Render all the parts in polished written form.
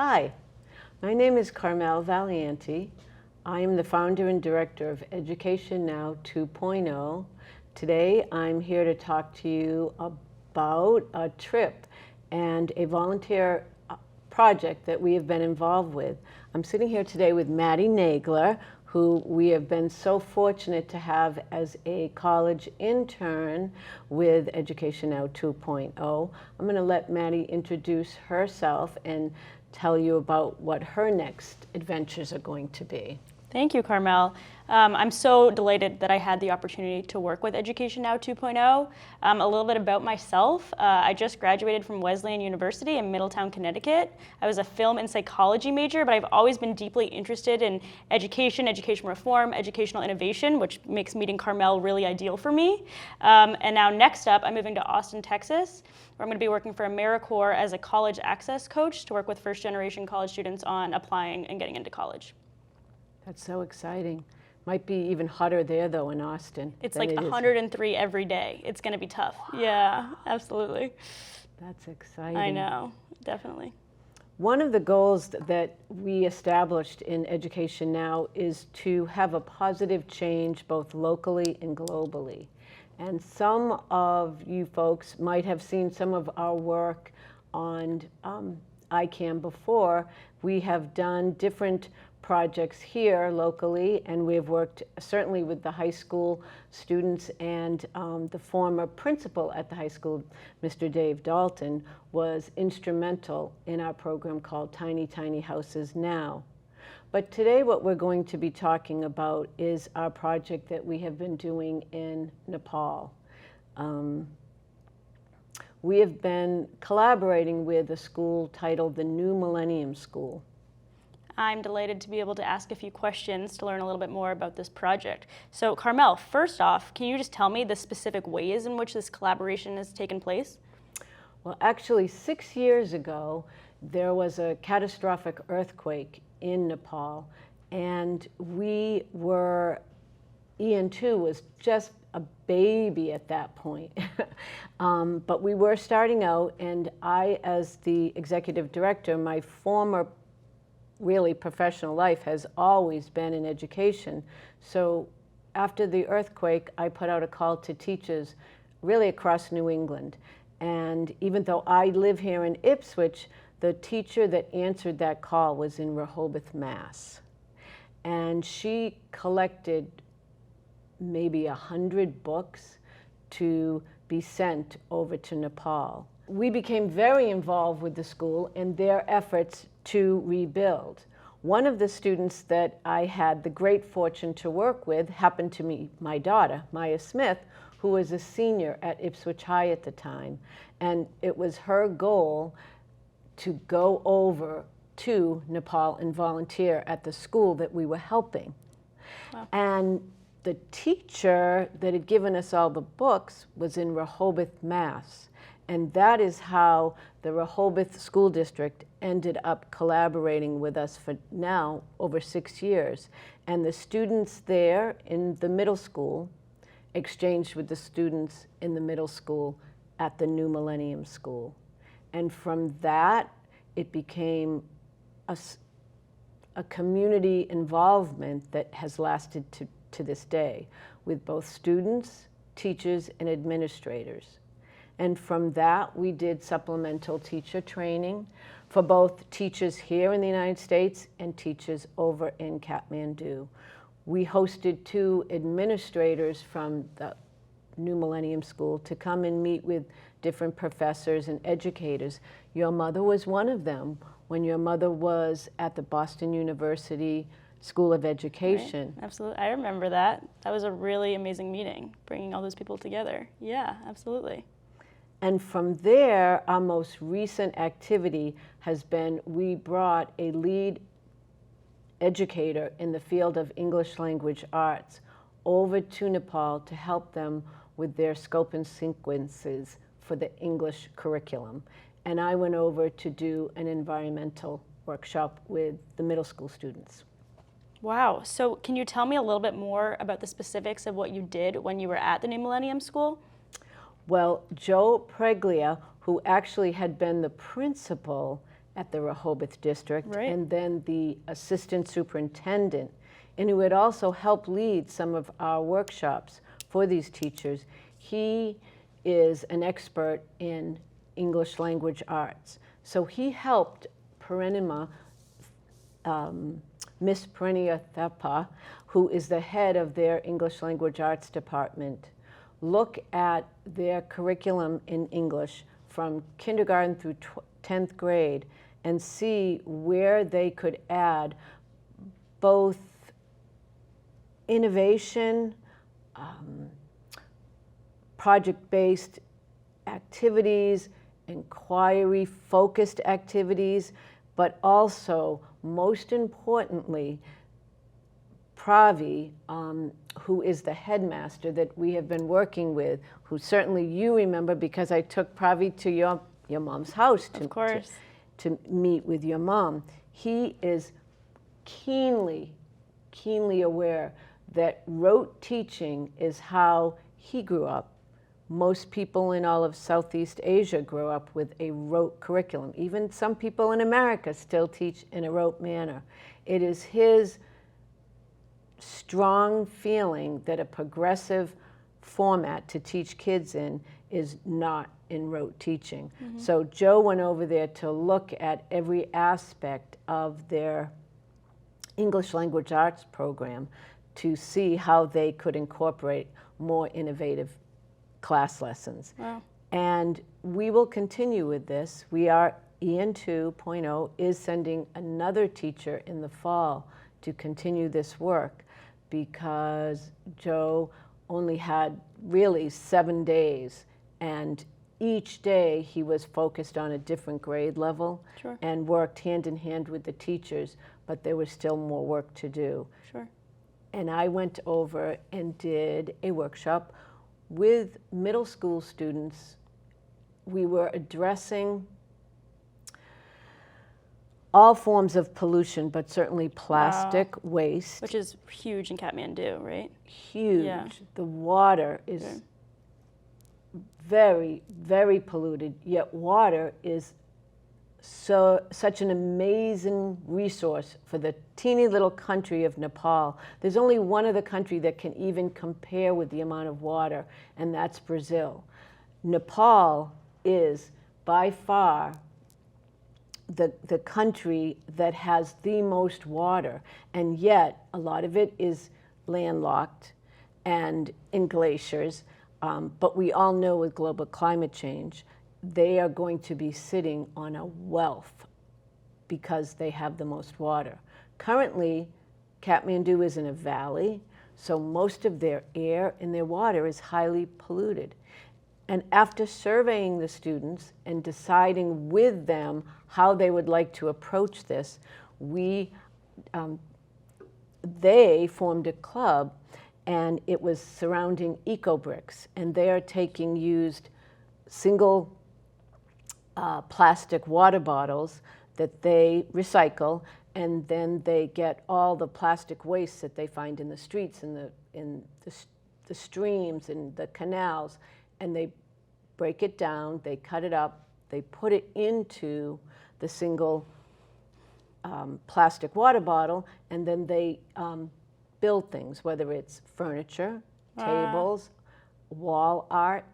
Hi, my name is Carmel Valianti. I am the founder and director of Education Now 2.0. Today I'm here to talk to you about a trip and a volunteer project that we have been involved with. I'm sitting here today with Maddie Nagler, who we have been so fortunate to have as a college intern with Education Now 2.0. I'm going to let Maddie introduce herself and tell you about what her next adventures are going to be. Thank you, Carmel. I'm so delighted that I had the opportunity to work with Education Now 2.0. A little bit about myself. I just graduated from Wesleyan University in Middletown, Connecticut. I was a film and psychology major, but I've always been deeply interested in education, education reform, educational innovation, which makes meeting Carmel really ideal for me. And now next up, I'm moving to Austin, Texas, where I'm going to be working for AmeriCorps as a college access coach to work with first-generation college students on applying and getting into college. That's so exciting. Might be even hotter there, though, in Austin. It's like 103 every day. It's going to be tough. Yeah, absolutely. That's exciting. I know, definitely. One of the goals that we established in Education Now is to have a positive change both locally and globally. And some of you folks might have seen some of our work on ICAM before. We have done different projects here locally, and we've worked certainly with the high school students, and the former principal at the high school, Mr. Dave Dalton, was instrumental in our program called Tiny Tiny Houses Now. But today what we're going to be talking about is our project that we have been doing in Nepal. We have been collaborating with a school titled the New Millennium School. I'm delighted to be able to ask a few questions to learn a little bit more about this project. So Carmel, first off, can you just tell me the specific ways in which this collaboration has taken place? Well, actually 6 years ago, there was a catastrophic earthquake in Nepal, and EN2 was just a baby at that point. But we were starting out, and I, as the executive director, my former really professional life has always been in education. So after the earthquake, I put out a call to teachers really across New England. And even though I live here in Ipswich, the teacher that answered that call was in Rehoboth, Mass. And she collected maybe 100 books to be sent over to Nepal. We became very involved with the school and their efforts to rebuild. One of the students that I had the great fortune to work with happened to be my daughter, Maya Smith, who was a senior at Ipswich High at the time. And it was her goal to go over to Nepal and volunteer at the school that we were helping. Wow. And the teacher that had given us all the books was in Rehoboth, Mass. And that is how the Rehoboth School District ended up collaborating with us for now over 6 years. And the students there in the middle school exchanged with the students in the middle school at the New Millennium School. And from that, it became a community involvement that has lasted to this day with both students, teachers, and administrators. And from that, we did supplemental teacher training for both teachers here in the United States and teachers over in Kathmandu. We hosted 2 administrators from the New Millennium School to come and meet with different professors and educators. Your mother was one of them when your mother was at the Boston University School of Education. Right. Absolutely, I remember that. That was a really amazing meeting, bringing all those people together. Yeah, absolutely. And from there, our most recent activity has been we brought a lead educator in the field of English language arts over to Nepal to help them with their scope and sequences for the English curriculum. And I went over to do an environmental workshop with the middle school students. Wow, so can you tell me a little bit more about the specifics of what you did when you were at the New Millennium School? Well, Joe Preglia, who actually had been the principal at the Rehoboth district, Right. and then the assistant superintendent, and who had also helped lead some of our workshops for these teachers. He is an expert in English language arts. So he helped Perenima, Miss Perenia Thapa, who is the head of their English language arts department, look at their curriculum in English from kindergarten through 10th grade and see where they could add both innovation, project-based activities, inquiry-focused activities, but also, most importantly, Pravi, who is the headmaster that we have been working with, who certainly you remember because I took Pravi to your mom's house Of course. to meet with your mom. He is keenly aware that rote teaching is how he grew up. Most people in all of Southeast Asia grew up with a rote curriculum. Even some people in America still teach in a rote manner. It is his strong feeling that a progressive format to teach kids in is not in rote teaching. So Joe went over there to look at every aspect of their English language arts program to see how they could incorporate more innovative class lessons. Wow. And we will continue with this. We are, EN 2.0 is sending another teacher in the fall to continue this work because Joe only had really 7 days, and each day he was focused on a different grade level. Sure. And worked hand in hand with the teachers, but there was still more work to do. Sure. And I went over and did a workshop with middle school students. We were addressing all forms of pollution, but certainly plastic waste. Which is huge in Kathmandu, right? Huge. Yeah. The water is Okay. very, very polluted, yet water is such an amazing resource for the teeny little country of Nepal. There's only one other country that can even compare with the amount of water, and that's Brazil. Nepal is by far the country that has the most water, and yet a lot of it is landlocked and in glaciers. But we all know with global climate change, they are going to be sitting on a wealth because they have the most water. Currently, Kathmandu is in a valley, so most of their air and their water is highly polluted. And after surveying the students and deciding with them how they would like to approach this, they formed a club, and it was surrounding eco-bricks, and they are taking used single plastic water bottles that they recycle, and then they get all the plastic waste that they find in the streets and the streams and the canals, and they break it down, they cut it up, they put it into the single plastic water bottle, and then they build things, whether it's furniture, tables, wall art,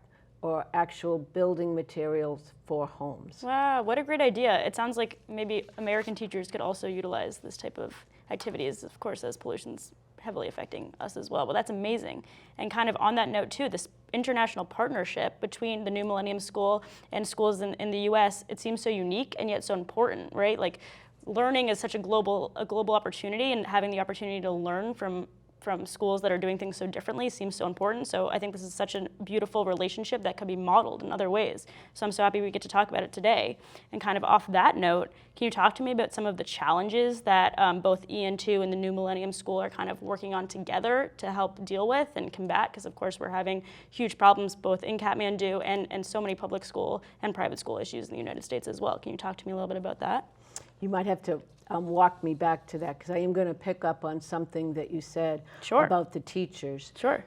or actual building materials for homes. Wow, what a great idea. It sounds like maybe American teachers could also utilize this type of activities, of course, as pollution's heavily affecting us as well. Well, that's amazing. And kind of on that note too, this international partnership between the new Millennium School and schools in the US, it seems so unique and yet so important, right? Like learning is such a global opportunity, and having the opportunity to learn from schools that are doing things so differently seems so important. So I think this is such a beautiful relationship that could be modeled in other ways. So I'm so happy we get to talk about it today. And kind of off that note, can you talk to me about some of the challenges that both EN2 and the new Millennium School are kind of working on together to help deal with and combat? Because of course we're having huge problems both in Kathmandu and so many public school and private school issues in the United States as well. Can you talk to me a little bit about that? You might have to walk me back to that, because I am going to pick up on something that you said Sure. about the teachers. Sure.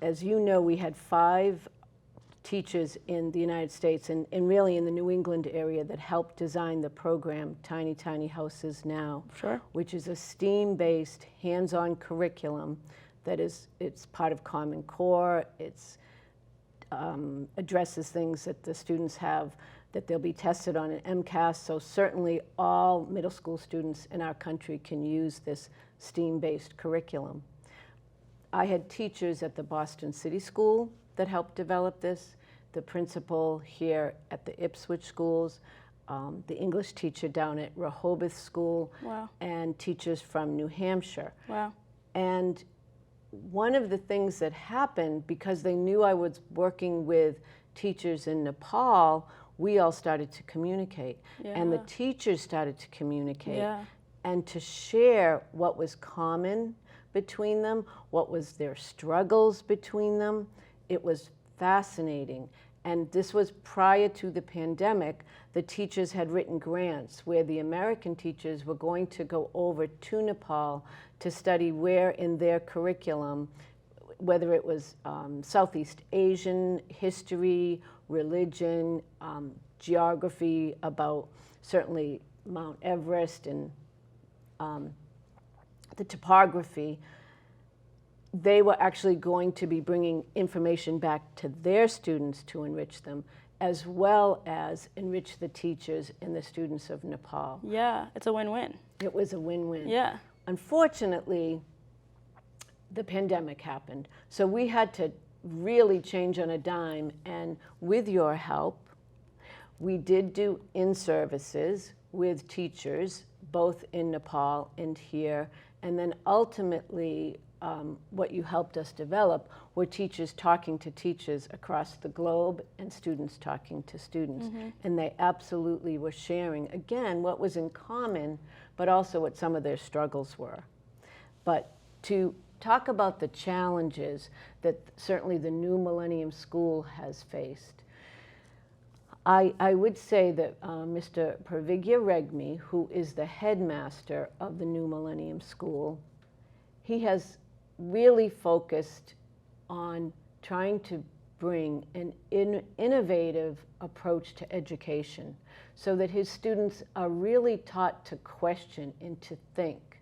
As you know, we had 5 teachers in the United States and really in the New England area that helped design the program Tiny Tiny Houses Now, Sure. which is a STEAM-based hands-on curriculum that it's part of Common Core. It's addresses things that the students have that they'll be tested on an MCAS, so certainly all middle school students in our country can use this STEAM-based curriculum. I had teachers at the Boston City School that helped develop this, the principal here at the Ipswich schools, the English teacher down at Rehoboth School, Wow. and teachers from New Hampshire. Wow. And one of the things that happened, because they knew I was working with teachers in Nepal, we all started to communicate. And the Yeah. teachers started to communicate Yeah. and to share what was common between them, what was their struggles between them. It was fascinating. And this was prior to the pandemic. The teachers had written grants where the American teachers were going to go over to Nepal to study where in their curriculum, whether it was Southeast Asian history, religion, geography, about certainly Mount Everest and the topography, they were actually going to be bringing information back to their students to enrich them, as well as enrich the teachers and the students of Nepal. Yeah, it's a win-win. It was a win-win. Yeah. Unfortunately, the pandemic happened, so we had to really change on a dime, and with your help, we did do in-services with teachers, both in Nepal and here, and then ultimately what you helped us develop were teachers talking to teachers across the globe and students talking to students. Mm-hmm. And they absolutely were sharing, again, what was in common, but also what some of their struggles were. But to talk about the challenges that certainly the new Millennium School has faced, I would say that Mr. Pravigya Regmi, who is the headmaster of the new Millennium School, he has really focused on trying to bring an innovative approach to education so that his students are really taught to question and to think.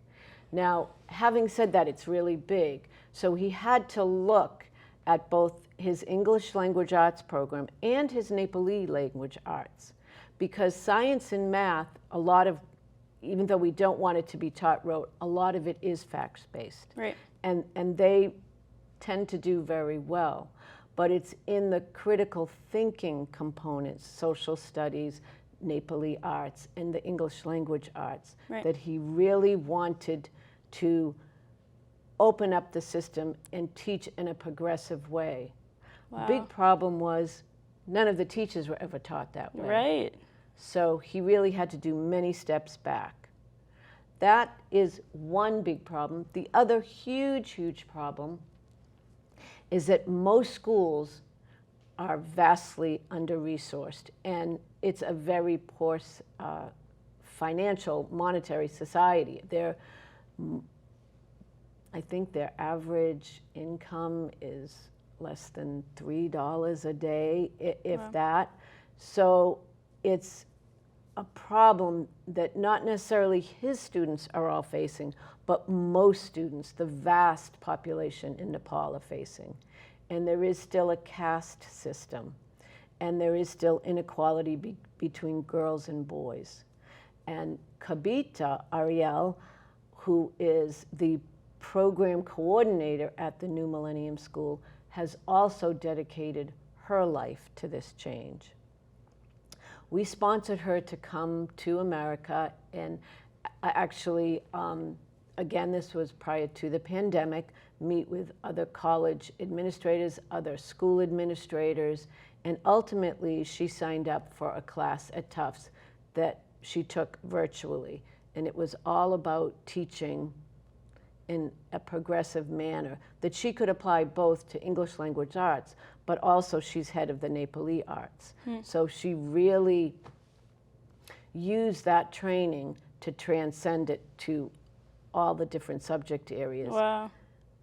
Now, having said that, it's really big. So he had to look at both his English language arts program and his Nepali language arts, because science and math, a lot of, even though we don't want it to be taught rote, a lot of it is facts-based. Right. And they tend to do very well. But it's in the critical thinking components, social studies, Nepali arts, and the English language arts, Right. that he really wanted to open up the system and teach in a progressive way. Wow. Big problem was none of the teachers were ever taught that way. Right. So he really had to do many steps back. That is one big problem. The other huge, huge problem is that most schools are vastly under-resourced, and it's a very poor financial, monetary society. I think their average income is less than $3 a day, if Wow. that. So it's a problem that not necessarily his students are all facing, but most students, the vast population in Nepal, are facing. And there is still a caste system, and there is still inequality between girls and boys. And Kabita Ariel, who is the program coordinator at the New Millennium School, has also dedicated her life to this change. We sponsored her to come to America, and actually, again, this was prior to the pandemic, meet with other college administrators, other school administrators, and ultimately she signed up for a class at Tufts that she took virtually. And it was all about teaching in a progressive manner that she could apply both to English language arts, but also she's head of the Nepali arts. So she really used that training to transcend it to all the different subject areas. Wow.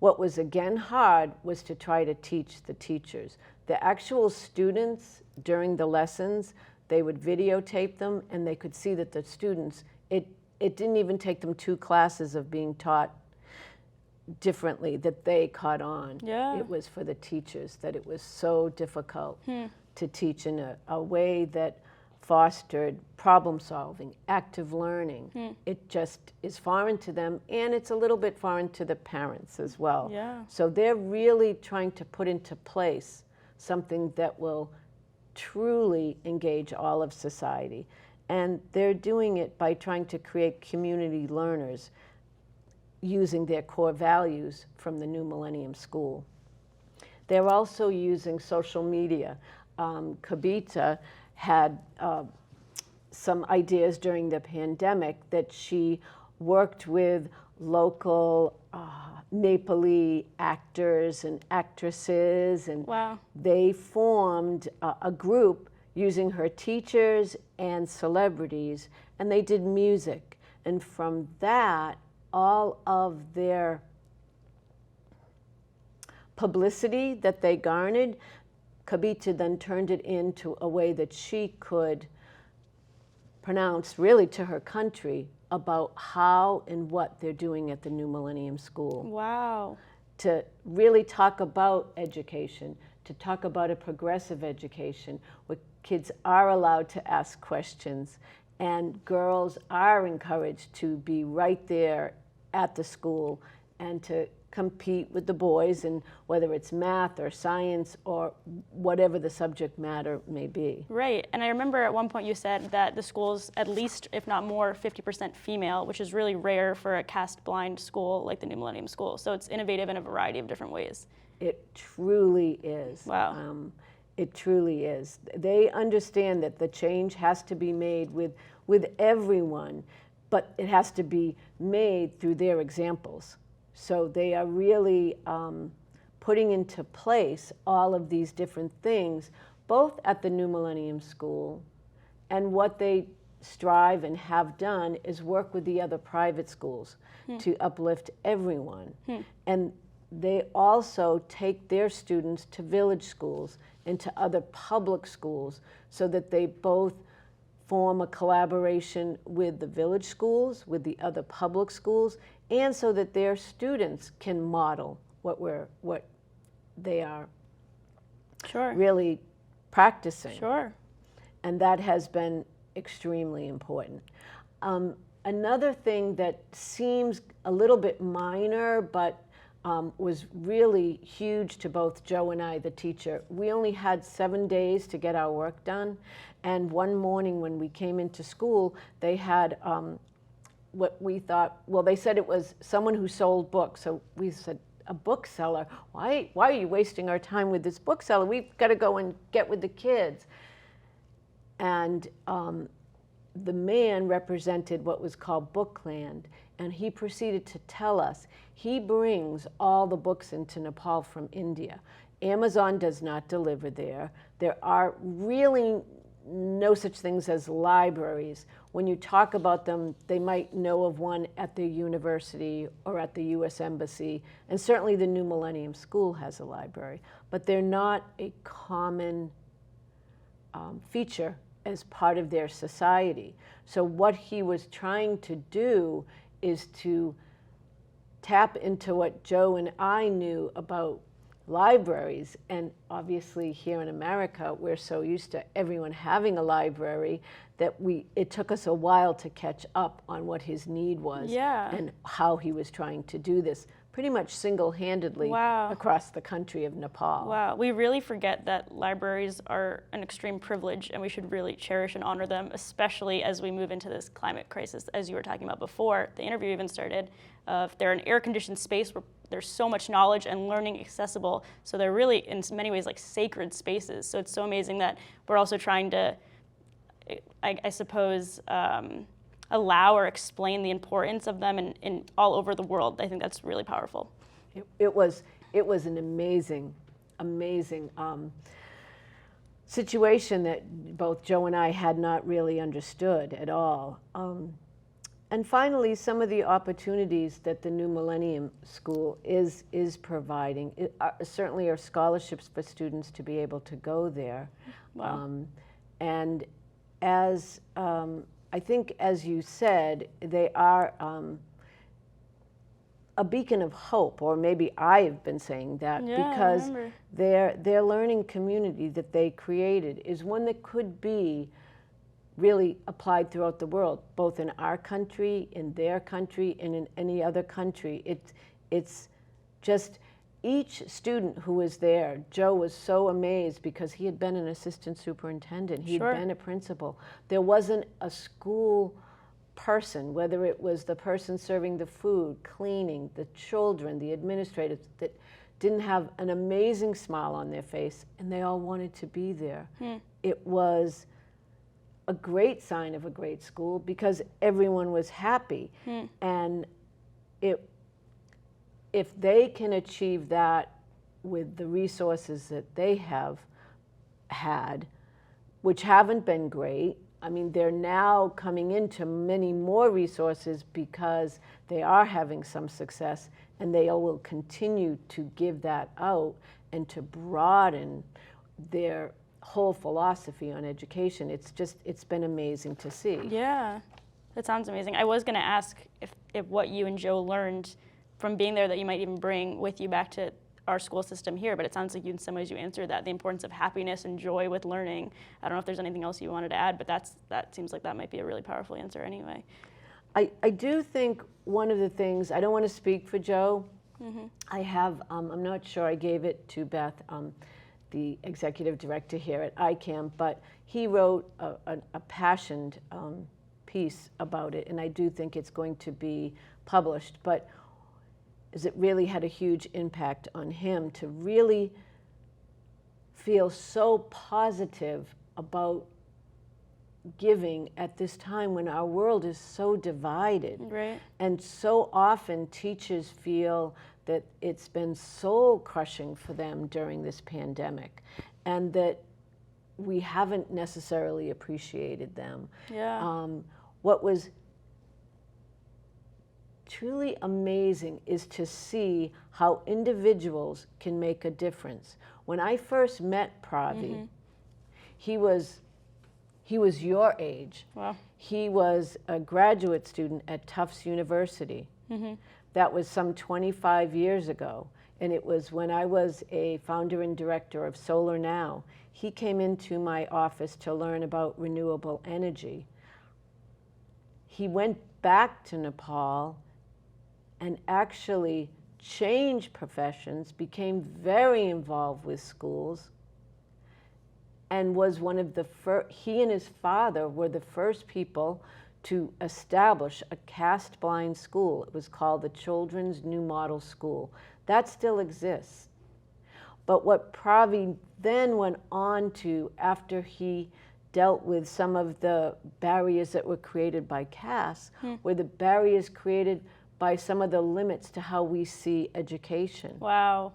What was again hard was to try to teach the teachers. The actual students during the lessons, they would videotape them and they could see that the students, it didn't even take them 2 classes of being taught differently that they caught on. Yeah. It was for the teachers that it was so difficult to teach in a way that fostered problem solving, active learning. It just is foreign to them, and it's a little bit foreign to the parents as well. Yeah. So they're really trying to put into place something that will truly engage all of society. And they're doing it by trying to create community learners using their core values from the new Millennium School. They're also using social media. Kavita had some ideas during the pandemic that she worked with local Nepali actors and actresses, and Wow. they formed a group using her teachers and celebrities, and they did music. And from that, all of their publicity that they garnered, Kavita then turned it into a way that she could pronounce really to her country about how and what they're doing at the new Millennium School. Wow. To really talk about education, to talk about a progressive education where kids are allowed to ask questions and girls are encouraged to be right there at the school and to compete with the boys, and whether it's math or science or whatever the subject matter may be. Right, and I remember at one point you said that the school's at least, if not more, 50% female, which is really rare for a caste-blind school like the New Millennium School. So it's innovative in a variety of different ways. It truly is. Wow. It truly is. They understand that the change has to be made with everyone, but it has to be made through their examples. So they are really putting into place all of these different things, both at the New Millennium School, and what they strive and have done is work with the other private schools to uplift everyone. And they also take their students to village schools and to other public schools so that they both form a collaboration with the village schools, with the other public schools, and so that their students can model what they are Sure. really practicing. Sure. And that has been extremely important. Another thing that seems a little bit minor, but was really huge to both Joe and I, the teacher. We only had 7 days to get our work done. And one morning when we came into school, they had what we thought, well, they said it was someone who sold books. So we said, a bookseller? Why are you wasting our time with this bookseller? We've got to go and get with the kids. And the man represented what was called Bookland, and he proceeded to tell us he brings all the books into Nepal from India. Amazon does not deliver there. There are really no such things as libraries. When you talk about them, they might know of one at their university or at the US Embassy, and certainly the New Millennium School has a library, but they're not a common feature as part of their society. So what he was trying to do is to tap into what Joe and I knew about libraries. And obviously here in America, we're so used to everyone having a library that it took us a while to catch up on what his need was. Yeah. And how he was trying to do this pretty much single-handedly Wow. across the country of Nepal. Wow, we really forget that libraries are an extreme privilege and we should really cherish and honor them, especially as we move into this climate crisis, as you were talking about before the interview even started. They're an air-conditioned space where there's so much knowledge and learning accessible, so they're really, in many ways, like sacred spaces. So it's so amazing that we're also trying to, I suppose, allow or explain the importance of them in all over the world. I think that's really powerful. It was an amazing situation that both Joe and I had not really understood at all. And finally, some of the opportunities that the new Millennium School is providing certainly are scholarships for students to be able to go there. Wow. And as I think, as you said, they are a beacon of hope, or maybe I've been saying that, Yeah, because their learning community that they created is one that could be really applied throughout the world, both in our country, in their country, and in any other country. It's just each student who was there, Joe was so amazed because he had been an assistant superintendent, he had been a principal. There wasn't a school person, whether it was the person serving the food, cleaning, the children, the administrators, that didn't have an amazing smile on their face, and they all wanted to be there. It was a great sign of a great school because everyone was happy. And if they can achieve that with the resources that they have had, which haven't been great, I mean, they're now coming into many more resources because they are having some success, and they will continue to give that out and to broaden their whole philosophy on education. It's been amazing to see. Yeah, that sounds amazing. I was going to ask if what you and Joe learned from being there that you might even bring with you back to our school system here, but it sounds like in some ways you answered that, the importance of happiness and joy with learning. I don't know if there's anything else you wanted to add, but that seems like that might be a really powerful answer anyway. I do think one of the things, I don't want to speak for Joe. I have, I'm not sure I gave it to Beth, the executive director here at ICAM, but he wrote a passioned piece about it, and I do think it's going to be published. But it really had a huge impact on him to really feel so positive about giving at this time when our world is so divided. Right. And so often teachers feel that it's been soul crushing for them during this pandemic, and that we haven't necessarily appreciated them. Yeah. What was truly amazing is to see how individuals can make a difference. When I first met Pravi, he was your age. Wow. He was a graduate student at Tufts University. That was some 25 years ago. And it was when I was a founder and director of Solar Now. He came into my office to learn about renewable energy. He went back to Nepal and actually changed professions, became very involved with schools, and was one of the first, he and his father were the first people to establish a caste blind school. It was called the Children's New Model School. That still exists. But what Pravi then went on to, after he dealt with some of the barriers that were created by caste, were the barriers created by some of the limits to how we see education. Wow.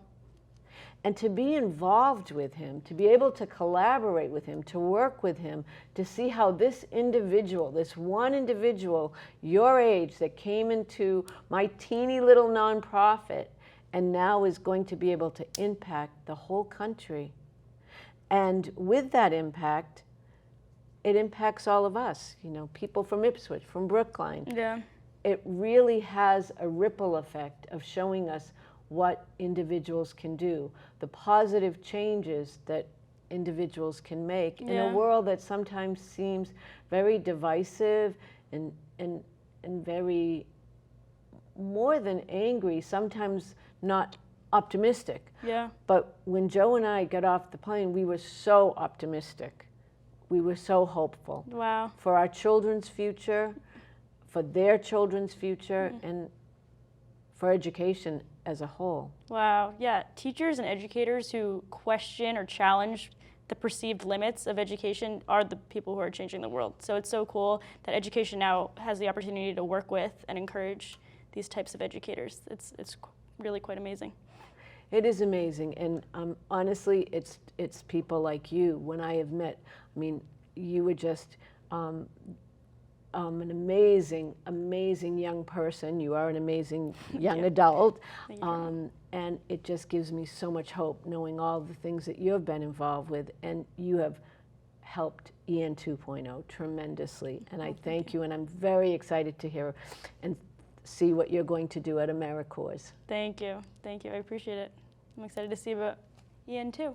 And to be involved with him, to be able to collaborate with him, to work with him, to see how this individual, this one individual, your age, that came into my teeny little nonprofit and now is going to be able to impact the whole country. And with that impact, it impacts all of us, you know, people from Ipswich, from Brookline. Yeah. It really has a ripple effect of showing us what individuals can do, the positive changes that individuals can make in a world that sometimes seems very divisive and very more than angry, sometimes not optimistic. Yeah. But when Joe and I got off the plane, we were so optimistic. We were so hopeful. Wow. For our children's future, for their children's future, and for education as a whole. Wow, yeah, teachers and educators who question or challenge the perceived limits of education are the people who are changing the world. So it's so cool that education now has the opportunity to work with and encourage these types of educators. It's really quite amazing. It is amazing, and honestly, it's people like you. When I have met, I mean, you were just an amazing, amazing young person. You are an amazing young you. adult. Thank you. And it just gives me so much hope knowing all the things that you've been involved with, and you have helped EN 2.0 tremendously. And I thank you, and I'm very excited to hear and see what you're going to do at AmeriCorps. Thank you. Thank you. I appreciate it. I'm excited to see about EN 2.